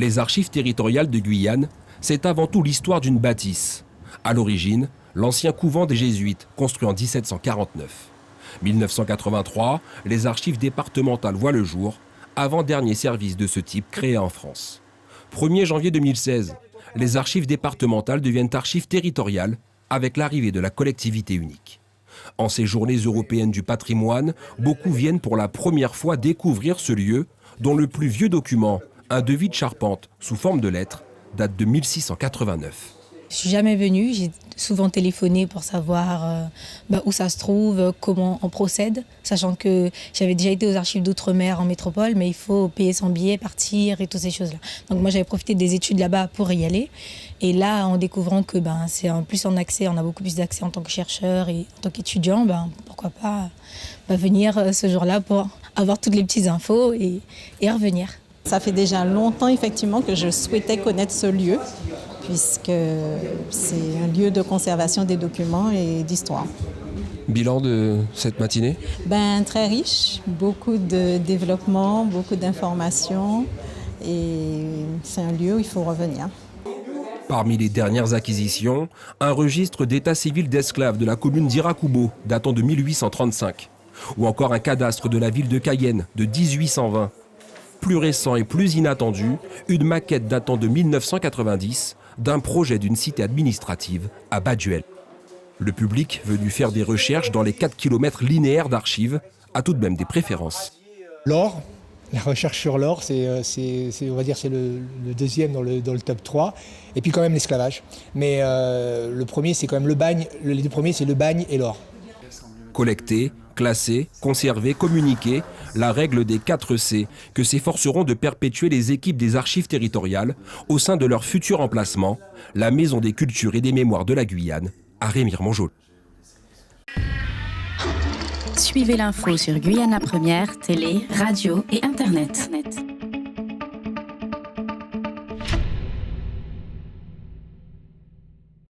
Les archives territoriales de Guyane, c'est avant tout l'histoire d'une bâtisse. À l'origine, l'ancien couvent des Jésuites, construit en 1749. 1983, les archives départementales voient le jour, avant-dernier service de ce type créé en France. 1er janvier 2016, les archives départementales deviennent archives territoriales avec l'arrivée de la collectivité unique. En ces journées européennes du patrimoine, beaucoup viennent pour la première fois découvrir ce lieu dont le plus vieux document, un devis de charpente sous forme de lettre, date de 1689. Je suis jamais venue, j'ai souvent téléphoné pour savoir où ça se trouve, comment on procède, sachant que j'avais déjà été aux archives d'outre-mer en métropole, mais il faut payer son billet, partir et toutes ces choses-là. Donc moi j'avais profité des études là-bas pour y aller. Et là, en découvrant que c'est plus en accès, on a beaucoup plus d'accès en tant que chercheur et en tant qu'étudiant, pourquoi pas venir ce jour-là pour avoir toutes les petites infos et revenir. Ça fait déjà longtemps effectivement que je souhaitais connaître ce lieu, puisque c'est un lieu de conservation des documents et d'histoire. Bilan de cette matinée ? Très riche, beaucoup de développement, beaucoup d'informations et c'est un lieu où il faut revenir. Parmi les dernières acquisitions, un registre d'état civil d'esclaves de la commune d'Irakubo datant de 1835, ou encore un cadastre de la ville de Cayenne de 1820. Plus récent et plus inattendu, une maquette datant de 1990 d'un projet d'une cité administrative à Baduel. Le public venu faire des recherches dans les 4 km linéaires d'archives a tout de même des préférences. L'or, la recherche sur l'or, c'est le deuxième dans le top 3. Et puis quand même l'esclavage. Mais le premier, c'est quand même le bagne. Les deux premiers, c'est le bagne et l'or. Collecter, classer, conserver, communiquer, la règle des 4 C que s'efforceront de perpétuer les équipes des archives territoriales au sein de leur futur emplacement, la Maison des cultures et des mémoires de la Guyane, à Rémiremont-Jaulnes. Suivez l'info sur Guyana Première, télé, radio et internet.